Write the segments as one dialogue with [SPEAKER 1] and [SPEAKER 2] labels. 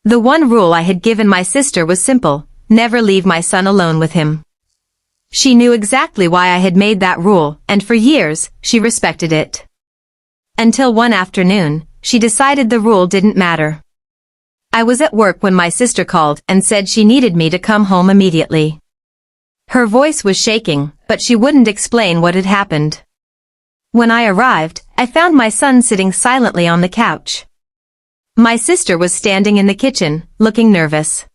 [SPEAKER 1] The one rule I had given my sister was simple: never leave my son alone with him. She knew exactly why I had made that rule, and for years, she respected it. Until one afternoon, she decided the rule didn't matter. I was at work when my sister called and said she needed me to come home immediately. Her voice was shaking, but she wouldn't explain what had happened. When I arrived, I found my son sitting silently on the couch. My sister was standing in the kitchen, looking nervous.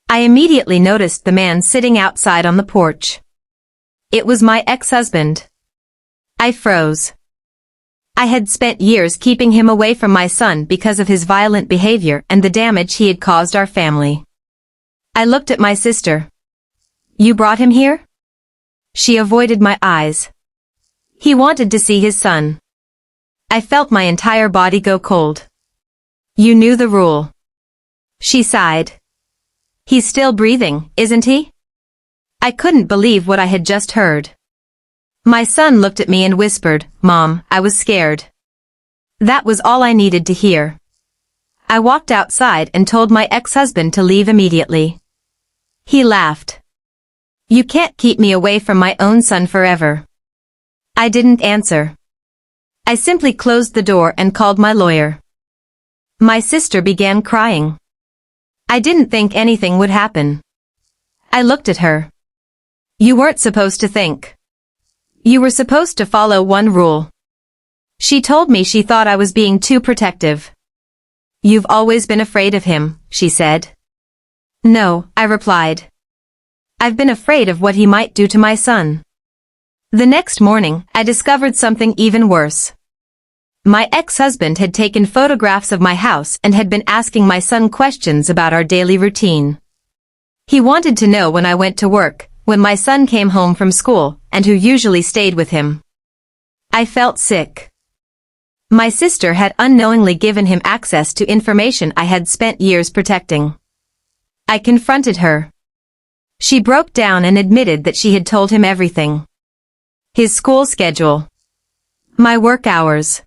[SPEAKER 1] I immediately noticed the man sitting outside on the porch. It was my ex-husband. I froze. I had spent years keeping him away from my son because of his violent behavior and the damage he had caused our family. I looked at my sister. "You brought him here?" She avoided my eyes. He wanted to see his son. I felt my entire body go cold. "You knew the rule." She sighed. "He's still breathing, isn't he?" I couldn't believe what I had just heard. My son looked at me and whispered, "Mom, I was scared." That was all I needed to hear. I walked outside and told my ex-husband to leave immediately. He laughed. "You can't keep me away from my own son forever." I didn't answer. I simply closed the door and called my lawyer. My sister began crying. I didn't think anything would happen. I looked at her. "You weren't supposed to think. You were supposed to follow one rule." She told me she thought I was being too protective. "You've always been afraid of him," she said. "No," I replied. "I've been afraid of what he might do to my son." The next morning, I discovered something even worse. My ex-husband had taken photographs of my house and had been asking my son questions about our daily routine. He wanted to know when I went to work, when my son came home from school, and who usually stayed with him. I felt sick. My sister had unknowingly given him access to information I had spent years protecting. I confronted her. She broke down and admitted that she had told him everything. His school schedule. My work hours.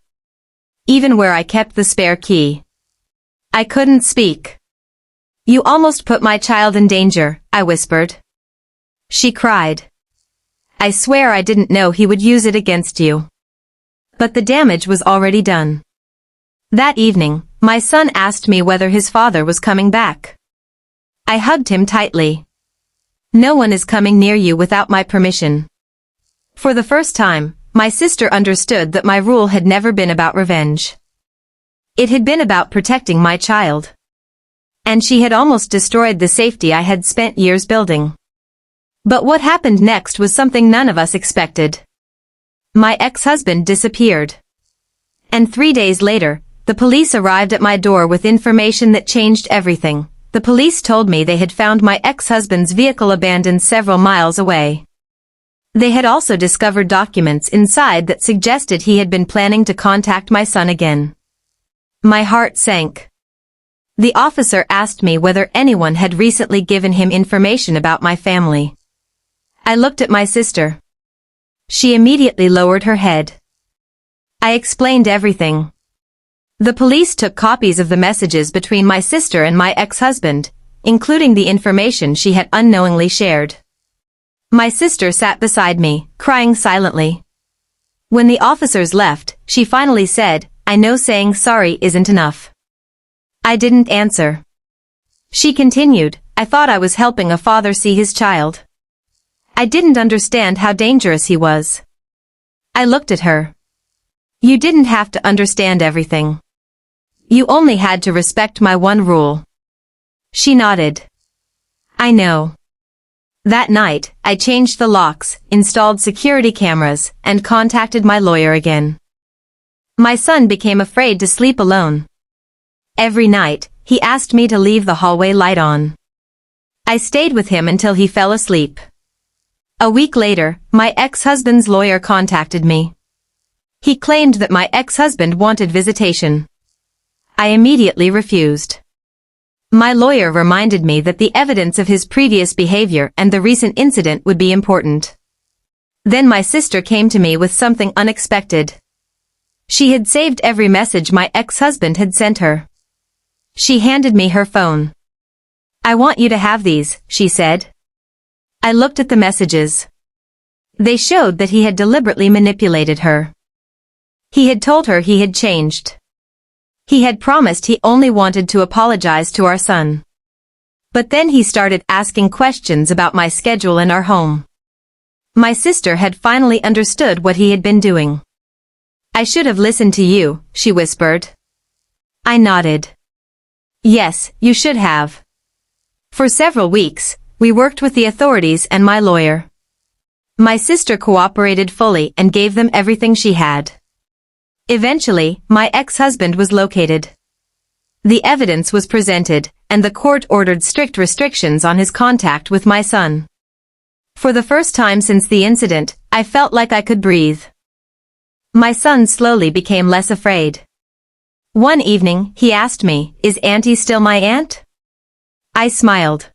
[SPEAKER 1] Even where I kept the spare key. I couldn't speak. "You almost put my child in danger," I whispered. She cried. "I swear I didn't know he would use it against you." But the damage was already done. That evening, my son asked me whether his father was coming back. I hugged him tightly. "No one is coming near you without my permission." For the first time, my sister understood that my rule had never been about revenge. It had been about protecting my child. And she had almost destroyed the safety I had spent years building. But what happened next was something none of us expected. My ex-husband disappeared. And 3 days later, the police arrived at my door with information that changed everything. The police told me they had found my ex-husband's vehicle abandoned several miles away. They had also discovered documents inside that suggested he had been planning to contact my son again. My heart sank. The officer asked me whether anyone had recently given him information about my family. I looked at my sister. She immediately lowered her head. I explained everything. The police took copies of the messages between my sister and my ex-husband, including the information she had unknowingly shared. My sister sat beside me, crying silently. When the officers left, she finally said, "I know saying sorry isn't enough." I didn't answer. She continued, "I thought I was helping a father see his child. I didn't understand how dangerous he was." I looked at her. "You didn't have to understand everything. You only had to respect my one rule." She nodded. "I know." That night, I changed the locks, installed security cameras, and contacted my lawyer again. My son became afraid to sleep alone. Every night, he asked me to leave the hallway light on. I stayed with him until he fell asleep. A week later, my ex-husband's lawyer contacted me. He claimed that my ex-husband wanted visitation. I immediately refused. My lawyer reminded me that the evidence of his previous behavior and the recent incident would be important. Then my sister came to me with something unexpected. She had saved every message my ex-husband had sent her. She handed me her phone. "I want you to have these," she said. I looked at the messages. They showed that he had deliberately manipulated her. He had told her he had changed. He had promised he only wanted to apologize to our son. But then he started asking questions about my schedule and our home. My sister had finally understood what he had been doing. "I should have listened to you," she whispered. I nodded. "Yes, you should have." For several weeks, we worked with the authorities and my lawyer. My sister cooperated fully and gave them everything she had. Eventually, my ex-husband was located. The evidence was presented, and the court ordered strict restrictions on his contact with my son. For the first time since the incident, I felt like I could breathe. My son slowly became less afraid. One evening, he asked me, "Is Auntie still my aunt?" I smiled.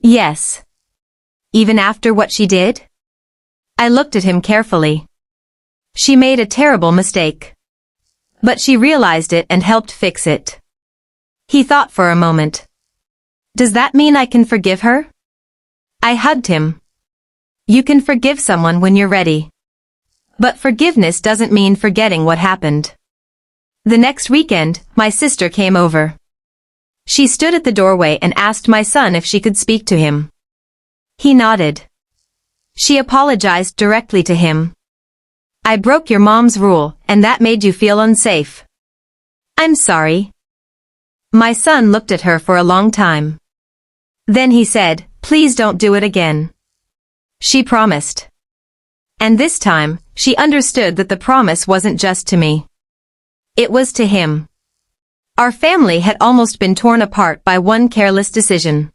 [SPEAKER 1] "Yes." "Even after what she did?" I looked at him carefully. "She made a terrible mistake. But she realized it and helped fix it." He thought for a moment. "Does that mean I can forgive her?" I hugged him. You can forgive someone when you're ready. But forgiveness doesn't mean forgetting what happened. The next weekend, my sister came over. She stood at the doorway and asked my son if she could speak to him. He nodded. She apologized directly to him. "I broke your mom's rule, and that made you feel unsafe." "I'm sorry." My son looked at her for a long time. Then he said, "Please don't do it again." She promised. And this time, she understood that the promise wasn't just to me. It was to him. Our family had almost been torn apart by one careless decision.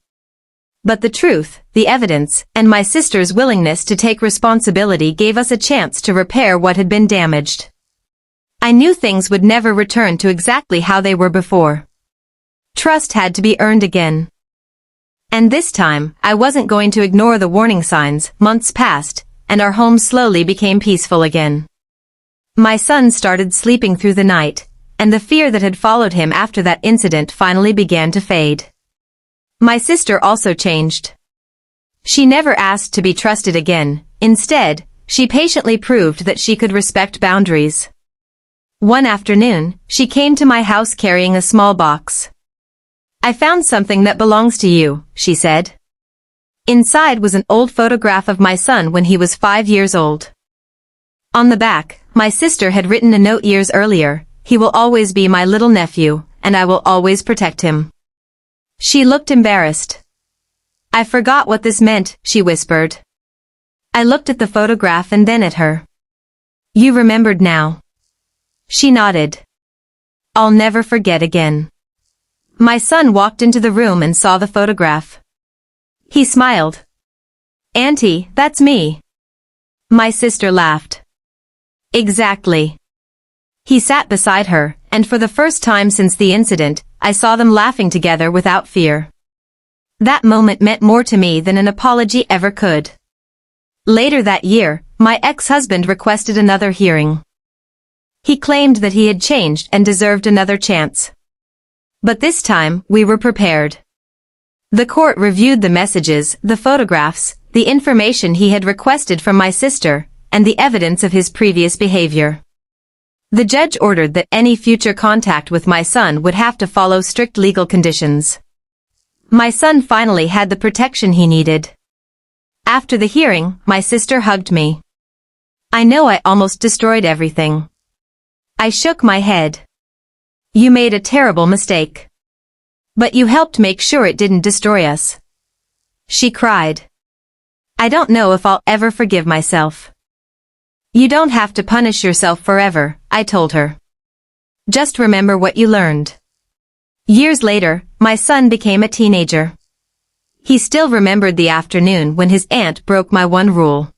[SPEAKER 1] But the truth, the evidence, and my sister's willingness to take responsibility gave us a chance to repair what had been damaged. I knew things would never return to exactly how they were before. Trust had to be earned again. And this time, I wasn't going to ignore the warning signs. Months passed, and our home slowly became peaceful again. My son started sleeping through the night, and the fear that had followed him after that incident finally began to fade. My sister also changed. She never asked to be trusted again. Instead, she patiently proved that she could respect boundaries. One afternoon, she came to my house carrying a small box. "I found something that belongs to you," she said. Inside was an old photograph of my son when he was 5 years old. On the back, my sister had written a note years earlier, "He will always be my little nephew, and I will always protect him." She looked embarrassed. "I forgot what this meant," she whispered. I looked at the photograph and then at her. "You remembered now." She nodded. "I'll never forget again." My son walked into the room and saw the photograph. He smiled. "Auntie, that's me." My sister laughed. "Exactly." He sat beside her, and for the first time since the incident, I saw them laughing together without fear. That moment meant more to me than an apology ever could. Later that year, my ex-husband requested another hearing. He claimed that he had changed and deserved another chance. But this time, we were prepared. The court reviewed the messages, the photographs, the information he had requested from my sister, and the evidence of his previous behavior. The judge ordered that any future contact with my son would have to follow strict legal conditions. My son finally had the protection he needed. After the hearing, my sister hugged me. "I know I almost destroyed everything." I shook my head. "You made a terrible mistake. But you helped make sure it didn't destroy us." She cried. "I don't know if I'll ever forgive myself." "You don't have to punish yourself forever," I told her. "Just remember what you learned." Years later, my son became a teenager. He still remembered the afternoon when his aunt broke my one rule.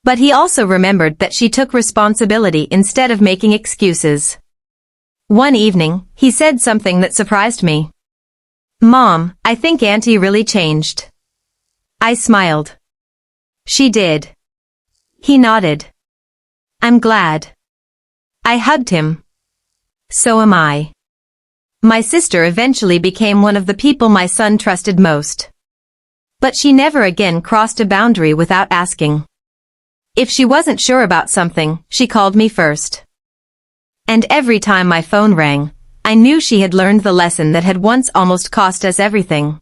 [SPEAKER 1] But he also remembered that she took responsibility instead of making excuses. One evening, he said something that surprised me. "Mom, I think Auntie really changed." I smiled. "She did." He nodded. "I'm glad." I hugged him. "So am I." My sister eventually became one of the people my son trusted most. But she never again crossed a boundary without asking. If she wasn't sure about something, she called me first. And every time my phone rang, I knew she had learned the lesson that had once almost cost us everything.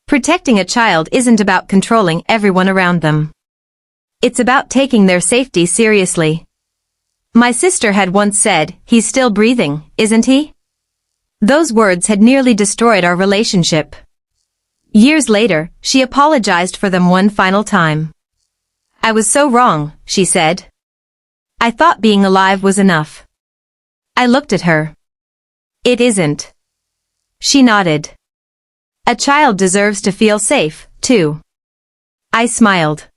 [SPEAKER 1] Protecting a child isn't about controlling everyone around them. It's about taking their safety seriously. My sister had once said, "He's still breathing, isn't he?" Those words had nearly destroyed our relationship. Years later, she apologized for them one final time. "I was so wrong," she said. "I thought being alive was enough." I looked at her. "It isn't." She nodded. "A child deserves to feel safe, too." I smiled.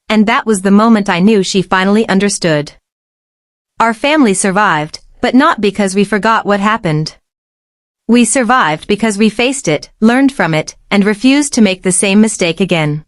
[SPEAKER 1] And that was the moment I knew she finally understood. Our family survived, but not because we forgot what happened. We survived because we faced it, learned from it, and refused to make the same mistake again.